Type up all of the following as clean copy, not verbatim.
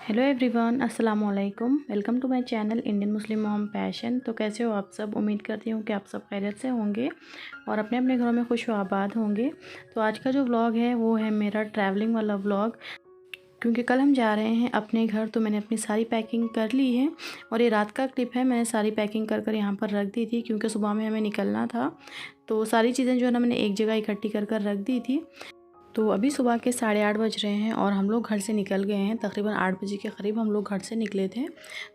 Hello everyone, अस्सलाम वालेकुम। Welcome to my channel Indian Muslim mom passion. तो कैसे हो आप सब? उम्मीद करती हूँ कि आप सब खैरियत से होंगे और अपने अपने घरों में खुश व आबाद होंगे। तो आज का जो व्लॉग है वो है मेरा ट्रैवलिंग वाला व्लॉग, क्योंकि कल हम जा रहे हैं अपने घर। तो मैंने अपनी सारी पैकिंग कर ली है और ये रात का क्लिप है। मैंने सारी पैकिंग कर कर यहाँ पर रख दी थी, क्योंकि सुबह में हमें निकलना था। तो सारी चीज़ें जो है ना मैंने एक जगह इकट्ठी कर कर रख दी थी। तो अभी सुबह के 8:30 बज रहे हैं और हम लोग घर से निकल गए हैं। तकरीबन 8 बजे के करीब हम लोग घर से निकले थे।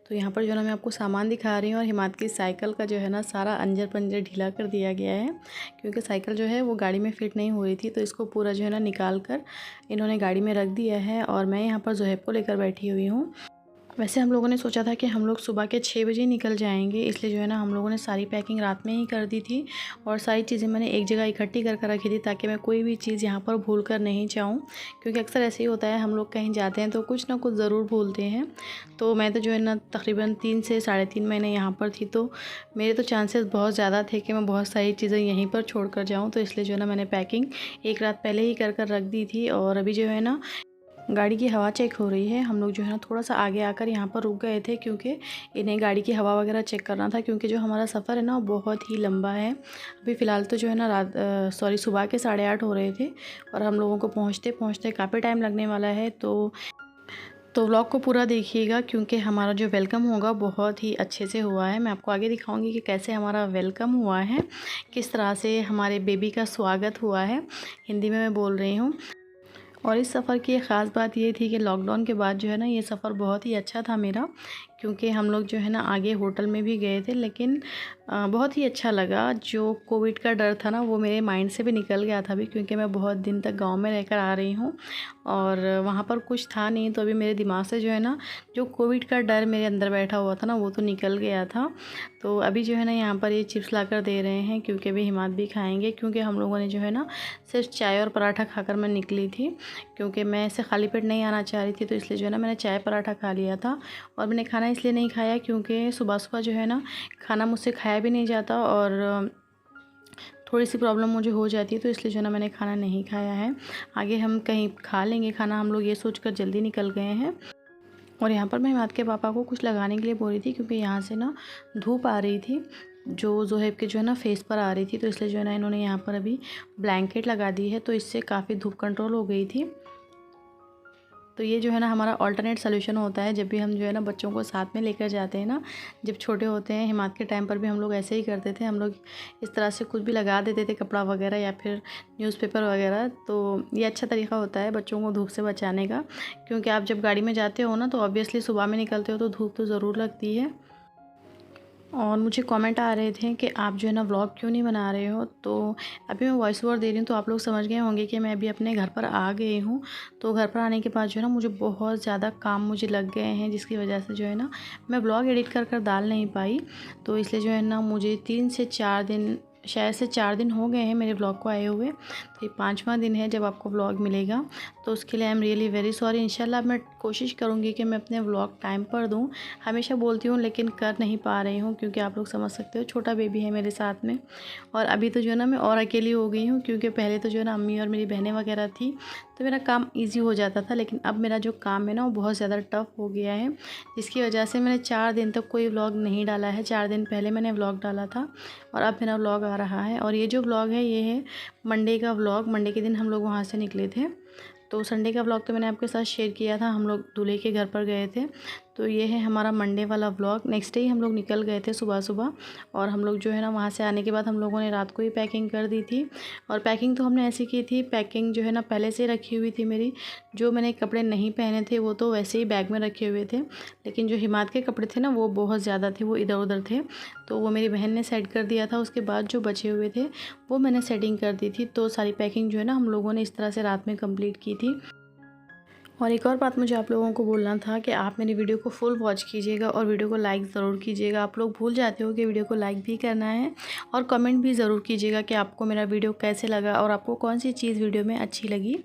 तो यहाँ पर जो है ना मैं आपको सामान दिखा रही हूँ, और हिमात की साइकिल का जो है ना सारा अंजर पंजर ढीला कर दिया गया है, क्योंकि साइकिल जो है वो गाड़ी में फ़िट नहीं हो रही थी। तो इसको पूरा जो है ना निकाल कर इन्होंने गाड़ी में रख दिया है, और मैं यहाँ पर ज़ोहैब को लेकर बैठी हुई हूँ। वैसे हम लोगों ने सोचा था कि हम लोग सुबह के 6 बजे निकल जाएंगे, इसलिए जो है ना हम लोगों ने सारी पैकिंग रात में ही कर दी थी। और सारी चीज़ें मैंने एक जगह इकट्ठी कर कर रखी थी, ताकि मैं कोई भी चीज़ यहाँ पर भूल कर नहीं जाऊँ, क्योंकि अक्सर ऐसे ही होता है, हम लोग कहीं जाते हैं तो कुछ ना कुछ ज़रूर भूलते हैं। तो मैं तो जो है ना तकरीबन 3 से 3.5 महीने यहाँ पर थी, तो मेरे तो चांसेस बहुत ज़्यादा थे कि मैं बहुत सारी चीज़ें यहीं पर छोड़ कर जाऊँ। तो इसलिए जो है ना मैंने पैकिंग एक रात पहले ही कर कर रख दी थी। और अभी जो है ना गाड़ी की हवा चेक हो रही है। हम लोग जो है ना थोड़ा सा आगे आकर यहाँ पर रुक गए थे, क्योंकि इन्हें गाड़ी की हवा वगैरह चेक करना था, क्योंकि जो हमारा सफ़र है ना वो बहुत ही लंबा है। अभी फ़िलहाल तो जो है ना सुबह के 8:30 हो रहे थे, और हम लोगों को पहुँचते पहुँचते काफ़ी टाइम लगने वाला है। तो व्लॉग को पूरा देखिएगा, क्योंकि हमारा जो वेलकम होगा बहुत ही अच्छे से हुआ है। मैं आपको आगे दिखाऊंगी कि कैसे हमारा वेलकम हुआ है, किस तरह से हमारे बेबी का स्वागत हुआ है। हिंदी में मैं बोल रही हूँ। और इस सफ़र की एक ख़ास बात ये थी कि लॉकडाउन के बाद जो है ना ये सफ़र बहुत ही अच्छा था मेरा, क्योंकि हम लोग जो है ना आगे होटल में भी गए थे, लेकिन बहुत ही अच्छा लगा। जो कोविड का डर था ना वो मेरे माइंड से भी निकल गया था अभी, क्योंकि मैं बहुत दिन तक गांव में रहकर आ रही हूँ और वहाँ पर कुछ था नहीं। तो अभी मेरे दिमाग से जो है ना जो कोविड का डर मेरे अंदर बैठा हुआ था ना वो तो निकल गया था। तो अभी जो है ना यहाँ पर ये चिप्स ला कर दे रहे हैं, क्योंकि अभी हिमात भी खाएँगे, क्योंकि हम लोगों ने जो है ना सिर्फ चाय और पराठा खाकर मैं निकली थी, क्योंकि मैं ऐसे खाली पेट नहीं आना चाह रही थी। तो इसलिए जो है ना मैंने चाय पराठा खा लिया था। और मैंने खाना इसलिए नहीं खाया क्योंकि सुबह सुबह जो है ना खाना मुझसे खाया भी नहीं जाता, और थोड़ी सी प्रॉब्लम मुझे हो जाती है। तो इसलिए जो है ना मैंने खाना नहीं खाया है। आगे हम कहीं खा लेंगे खाना, हम लोग ये सोचकर जल्दी निकल गए हैं। और यहाँ पर मैं हिमात के पापा को कुछ लगाने के लिए बोल रही थी, क्योंकि यहाँ से ना धूप आ रही थी जो ज़ोहैब के जो है ना फेस पर आ रही थी। तो इसलिए जो है ना इन्होंने यहाँ पर अभी ब्लैंकेट लगा दी है, तो इससे काफ़ी धूप कंट्रोल हो गई थी। तो ये जो है ना हमारा ऑल्टरनेट सोल्यूशन होता है जब भी हम जो है ना बच्चों को साथ में लेकर जाते हैं ना। जब छोटे होते हैं, हिमात के टाइम पर भी हम लोग ऐसे ही करते थे। हम लोग इस तरह से कुछ भी लगा देते थे, कपड़ा वगैरह या फिर न्यूज़पेपर वगैरह। तो ये अच्छा तरीका होता है बच्चों को धूप से बचाने का, क्योंकि आप जब गाड़ी में जाते हो ना तो ऑब्वियसली सुबह में निकलते हो तो धूप तो ज़रूर लगती है। और मुझे कमेंट आ रहे थे कि आप जो है ना व्लॉग क्यों नहीं बना रहे हो। तो अभी मैं वॉइस ओवर दे रही हूँ, तो आप लोग समझ गए होंगे कि मैं अभी अपने घर पर आ गई हूँ। तो घर पर आने के बाद जो है ना मुझे बहुत ज़्यादा काम मुझे लग गए हैं, जिसकी वजह से जो है ना मैं व्लॉग एडिट कर कर डाल नहीं पाई। तो इसलिए जो है ना मुझे 3 से 4 दिन, शायद से 4 दिन हो गए हैं मेरे व्लॉग को आए हुए। तो ये 5वां दिन है जब आपको व्लॉग मिलेगा, तो उसके लिए I am really very sorry. इंशाल्लाह मैं कोशिश करूँगी कि मैं अपने व्लॉग टाइम पर दूँ। हमेशा बोलती हूँ लेकिन कर नहीं पा रही हूँ, क्योंकि आप लोग समझ सकते हो छोटा बेबी है मेरे साथ में। और अभी तो जो है ना मैं और अकेली हो गई हूँ, क्योंकि पहले तो जो है ना अम्मी और मेरी बहनें वगैरह थी, तो मेरा काम ईजी हो जाता था। लेकिन अब मेरा जो काम है ना वो बहुत ज़्यादा टफ हो गया है, जिसकी वजह से मैंने 4 दिन तक कोई व्लॉग नहीं डाला है। 4 दिन पहले मैंने व्लॉग डाला था और अब मेरा व्लॉग आ रहा है। और ये जो व्लॉग है ये है मंडे का व्लॉग। मंडे के दिन हम लोग वहाँ से निकले थे। तो संडे का व्लॉग तो मैंने आपके साथ शेयर किया था, हम लोग दूल्हे के घर पर गए थे। तो ये है हमारा मंडे वाला व्लॉग। नेक्स्ट डे ही हम लोग निकल गए थे सुबह सुबह, और हम लोग जो है ना वहाँ से आने के बाद हम लोगों ने रात को ही पैकिंग कर दी थी। और पैकिंग तो हमने ऐसी की थी, पैकिंग जो है ना पहले से रखी हुई थी मेरी। जो मैंने कपड़े नहीं पहने थे वो तो वैसे ही बैग में रखे हुए थे, लेकिन जो हिमात के कपड़े थे ना वो बहुत ज़्यादा थे, वो इधर उधर थे। तो वो मेरी बहन ने सेट कर दिया था। उसके बाद जो बचे हुए थे वो मैंने सेटिंग कर दी थी। तो सारी पैकिंग जो है ना हम लोगों ने इस तरह से रात में कंप्लीट की थी। और एक और बात मुझे आप लोगों को बोलना था कि आप मेरी वीडियो को फुल वॉच कीजिएगा और वीडियो को लाइक ज़रूर कीजिएगा। आप लोग भूल जाते हो कि वीडियो को लाइक भी करना है, और कमेंट भी ज़रूर कीजिएगा कि आपको मेरा वीडियो कैसे लगा और आपको कौन सी चीज़ वीडियो में अच्छी लगी।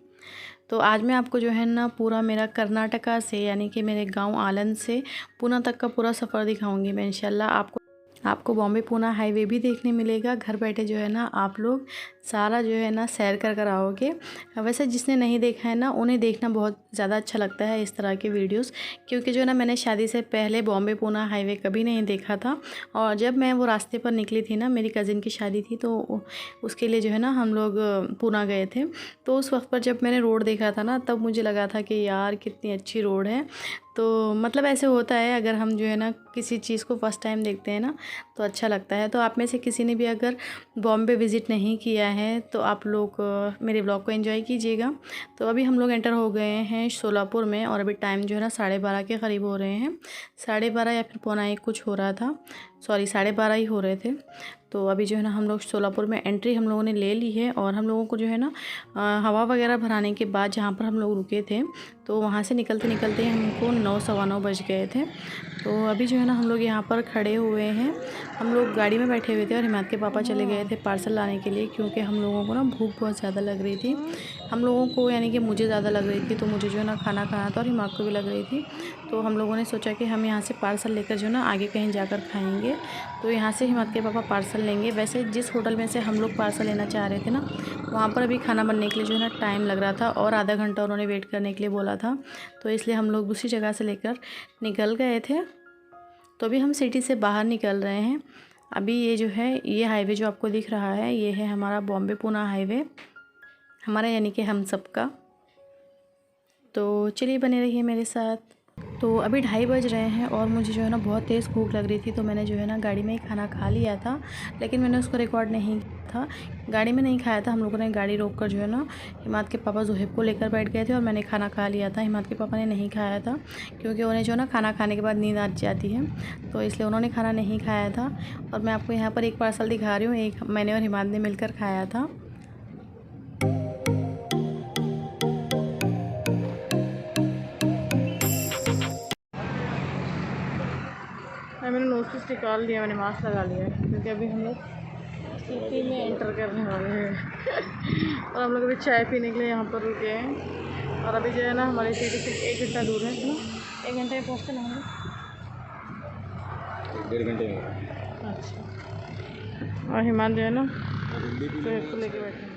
तो आज मैं आपको जो है ना पूरा मेरा कर्नाटका से, यानी कि मेरे गाँव आलन से पूना तक का पूरा सफ़र दिखाऊँगी मैं इंशाल्लाह। आपको आपको बॉम्बे पूना हाईवे भी देखने मिलेगा। घर बैठे जो है ना आप लोग सारा जो है ना सैर कर आओगे। वैसे जिसने नहीं देखा है ना उन्हें देखना बहुत ज़्यादा अच्छा लगता है इस तरह के वीडियोस, क्योंकि जो है ना मैंने शादी से पहले बॉम्बे पूना हाईवे कभी नहीं देखा था। और जब मैं वो रास्ते पर निकली थी ना, मेरी कज़िन की शादी थी तो उसके लिए जो है ना हम लोग पूना गए थे। तो उस वक्त पर जब मैंने रोड देखा था ना, तब मुझे लगा था कि यार कितनी अच्छी रोड है। तो मतलब ऐसे होता है, अगर हम जो है ना किसी चीज़ को फ़र्स्ट टाइम देखते हैं ना तो अच्छा लगता है। तो आप में से किसी ने भी अगर बॉम्बे विज़िट नहीं किया है तो आप लोग मेरे ब्लॉग को एंजॉय कीजिएगा। तो अभी हम लोग एंटर हो गए हैं सोलापुर में, और अभी टाइम जो है ना 12:30 के करीब हो रहे हैं। 12:30 या फिर पौना 1 कुछ हो रहा था, सॉरी 12:30 ही हो रहे थे। तो अभी जो है ना हम लोग सोलापुर में एंट्री हम लोगों ने ले ली है। और हम लोगों को जो है ना हवा वगैरह भराने के बाद जहाँ पर हम लोग रुके थे, तो वहाँ से निकलते निकलते हमको 9 सवा 9 बज गए थे। तो अभी जो है ना हम लोग यहाँ पर खड़े हुए हैं। हम लोग गाड़ी में बैठे हुए थे और हिमात के पापा चले गए थे पार्सल लाने के लिए, क्योंकि हम लोगों को ना भूख बहुत ज़्यादा लग रही थी। हम लोगों को यानी कि मुझे ज़्यादा लग रही थी, तो मुझे जो है ना खाना खाना था और हिमात को भी लग रही थी। तो हम लोगों ने सोचा कि हम यहाँ से पार्सल लेकर जो है ना आगे कहीं जाकर खाएँगे। तो यहाँ से हिमात के पापा पार्सल लेंगे। वैसे जिस होटल में से हम लोग पार्सल लेना चाह रहे थे ना, वहाँ पर अभी खाना बनने के लिए जो है ना टाइम लग रहा था, और आधा घंटा उन्होंने वेट करने के लिए बोला था। तो इसलिए हम लोग दूसरी जगह से लेकर निकल गए थे। तो अभी हम सिटी से बाहर निकल रहे हैं। अभी ये जो है ये हाईवे जो आपको दिख रहा है, ये है हमारा बॉम्बे पूना हाईवे, हमारा यानी कि हम सबका। तो चलिए बने रहिए मेरे साथ। तो अभी 2:30 बज रहे हैं और मुझे जो है ना बहुत तेज़ भूख लग रही थी, तो मैंने जो है ना गाड़ी में ही खाना खा लिया था, लेकिन मैंने उसको रिकॉर्ड नहीं किया था। गाड़ी में नहीं खाया था, हम लोगों ने गाड़ी रोक कर जो है ना हिमात के पापा ज़ुहैब को लेकर बैठ गए थे और मैंने खाना खा लिया था। हिमात के पापा ने नहीं खाया था, क्योंकि उन्हें जो है ना खाना खाने के बाद नींद आ जाती है, तो इसलिए उन्होंने खाना नहीं खाया था। और मैं आपको यहाँ पर एक पार्सल दिखा रही हूँ, एक मैंने और हिमात ने मिलकर खाया था। मैंने नोज पीस निकाल दिया, मैंने मास्क लगा लिया है, क्योंकि अभी हम लोग सिटी में एंटर करने वाले हैं। और हम लोग अभी चाय पीने के लिए यहाँ पर रुके हैं। और अभी जो है ना हमारी सिटी से 1 घंटा दूर है ना, 1 घंटे में पहुँचते ना हम लोग, 1.5 घंटे में। अच्छा। और हिमान जो है ना तो इसको लेके बैठे हैं।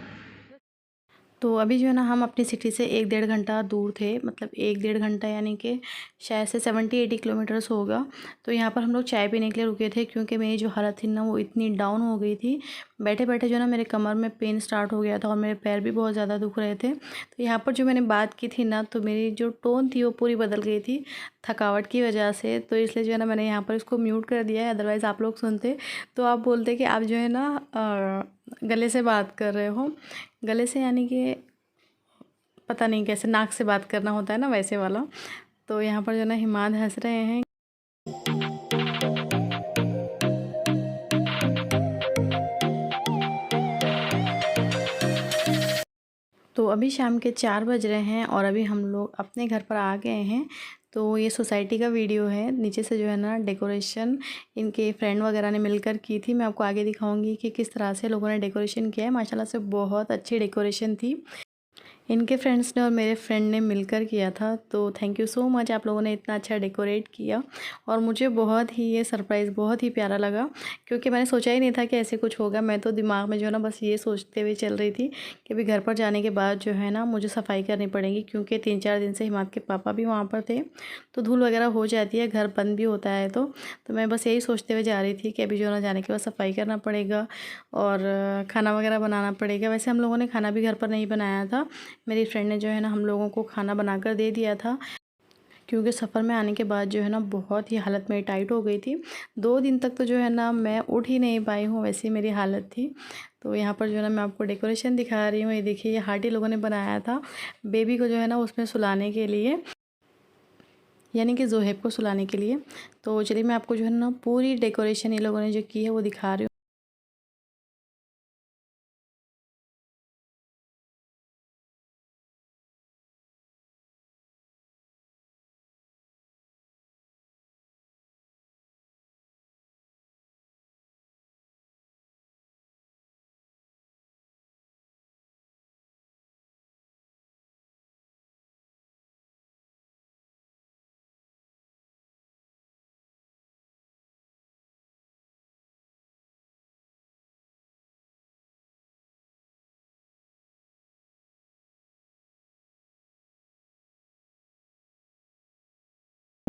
तो अभी जो है ना हम अपनी सिटी से 1-1.5 घंटा दूर थे, मतलब 1-1.5 घंटा यानी कि शायद से 70-80 किलोमीटर्स होगा। तो यहाँ पर हम लोग चाय पीने के लिए रुके थे, क्योंकि मेरी जो हालत थी ना वो इतनी डाउन हो गई थी। बैठे बैठे जो ना मेरे कमर में पेन स्टार्ट हो गया था और मेरे पैर भी बहुत ज़्यादा दुख रहे थे। तो यहाँ पर जो मैंने बात की थी ना, तो मेरी जो टोन थी वो पूरी बदल गई थी थकावट की वजह से। तो इसलिए जो है ना मैंने यहाँ पर इसको म्यूट कर दिया है, अदरवाइज़ आप लोग सुनते तो आप बोलते कि आप जो है ना गले से बात कर रहे हो। गले से यानी कि पता नहीं कैसे नाक से बात करना होता है ना, वैसे वाला। तो यहाँ पर जो ना हिमाद हंस रहे हैं। तो अभी शाम के 4 बज रहे हैं और अभी हम लोग अपने घर पर आ गए हैं। तो ये सोसाइटी का वीडियो है, नीचे से जो है ना डेकोरेशन इनके फ्रेंड वगैरह ने मिलकर की थी। मैं आपको आगे दिखाऊंगी कि किस तरह से लोगों ने डेकोरेशन किया है। माशाल्लाह से बहुत अच्छी डेकोरेशन थी, इनके फ्रेंड्स ने और मेरे फ्रेंड ने मिलकर किया था। तो थैंक यू सो मच, आप लोगों ने इतना अच्छा डेकोरेट किया। और मुझे बहुत ही ये सरप्राइज़ बहुत ही प्यारा लगा, क्योंकि मैंने सोचा ही नहीं था कि ऐसे कुछ होगा। मैं तो दिमाग में जो है ना बस ये सोचते हुए चल रही थी कि अभी घर पर जाने के बाद जो है ना मुझे सफाई करनी पड़ेगी, क्योंकि 3-4 दिन से हिमात के पापा भी वहाँ पर थे, तो धूल वगैरह हो जाती है, घर बंद भी होता है। तो मैं बस यही सोचते हुए जा रही थी कि अभी जो है ना जाने के बाद सफाई करना पड़ेगा और खाना वगैरह बनाना पड़ेगा। वैसे हम लोगों ने खाना भी घर पर नहीं बनाया था, मेरी फ्रेंड ने जो है ना हम लोगों को खाना बनाकर दे दिया था, क्योंकि सफ़र में आने के बाद जो है ना बहुत ही हालत मेरी टाइट हो गई थी। 2 दिन तक तो जो है ना मैं उठ ही नहीं पाई हूँ, वैसी मेरी हालत थी। तो यहाँ पर जो है ना मैं आपको डेकोरेशन दिखा रही हूँ। ये देखिए, ये हार्टी लोगों ने बनाया था बेबी को जो है ना उसमें सुलाने के लिए, यानी कि ज़ोहैब को सुलाने के लिए। तो चलिए मैं आपको जो है ना पूरी डेकोरेशन ये लोगों ने जो की है वो दिखा रही हूँ।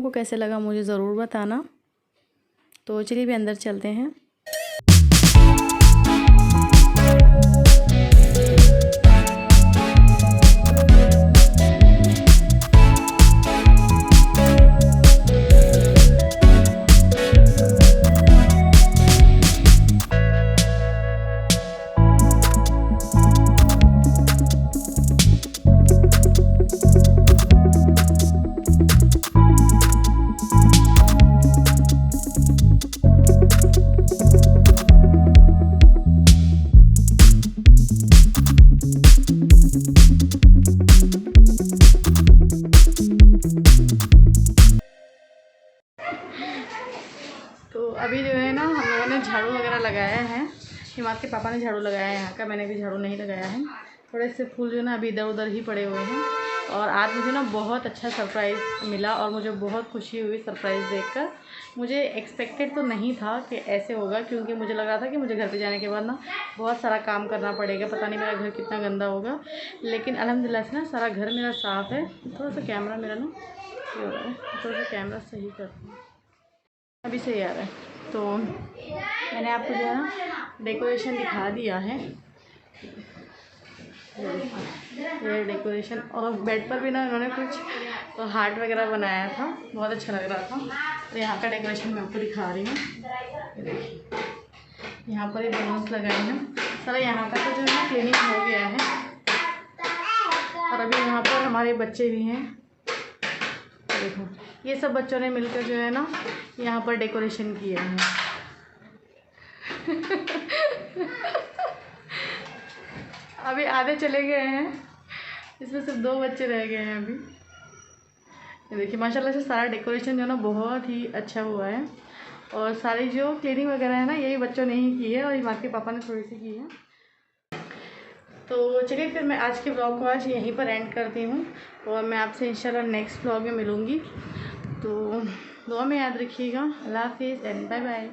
को कैसे लगा मुझे ज़रूर बताना। तो चलिए भी अंदर चलते हैं। तो अभी जो है ना हम लोगों ने झाड़ू वगैरह लगाया है। हिमाद के पापा ने झाड़ू लगाया है यहाँ का, मैंने भी झाड़ू नहीं लगाया है। थोड़े से फूल जो है ना अभी इधर उधर ही पड़े हुए हैं। और आज मुझे ना बहुत अच्छा सरप्राइज़ मिला और मुझे बहुत खुशी हुई सरप्राइज़ देखकर। मुझे एक्सपेक्टेड तो नहीं था कि ऐसे होगा, क्योंकि मुझे लग रहा था कि मुझे घर पे जाने के बाद ना बहुत सारा काम करना पड़ेगा, पता नहीं मेरा घर कितना गंदा होगा। लेकिन अल्हम्दुलिल्लाह से ना सारा घर मेरा साफ़ है। थोड़ा सा कैमरा मेरा ना ये हो रहा है, थोड़ा सा कैमरा सही करती हूँ, अभी सही आ रहा है। तो मैंने आपको जो है ना डेकोरेशन दिखा दिया है, ये डेकोरेशन। और बेड पर भी ना उन्होंने कुछ हार्ट वगैरह बनाया था, बहुत अच्छा लग रहा था। तो यहाँ का डेकोरेशन मैं आपको दिखा रही हूँ। यहाँ पर ये बलून्स लगाए हैं सारा। यहाँ का तो जो है ना क्लीनिंग हो गया है। और अभी यहाँ पर हमारे बच्चे भी हैं, देखो ये सब बच्चों ने मिलकर जो है ना यहाँ पर डेकोरेशन किया है। अभी आधे चले गए हैं, इसमें सिर्फ 2 बच्चे रह गए हैं अभी। ये देखिए माशाल्लाह से सारा डेकोरेशन जो है ना बहुत ही अच्छा हुआ है। और सारी जो क्लीनिंग वगैरह है ना यही बच्चों ने ही की है और हिमाद के पापा ने थोड़ी सी की है। तो चलिए फिर मैं आज के ब्लॉग को आज यहीं पर एंड करती हूँ और मैं आपसे इंशाल्लाह नेक्स्ट ब्लॉग में मिलूँगी। तो दुआ में याद रखिएगा। अल्लाह हाफिज़ एंड बाय बाय।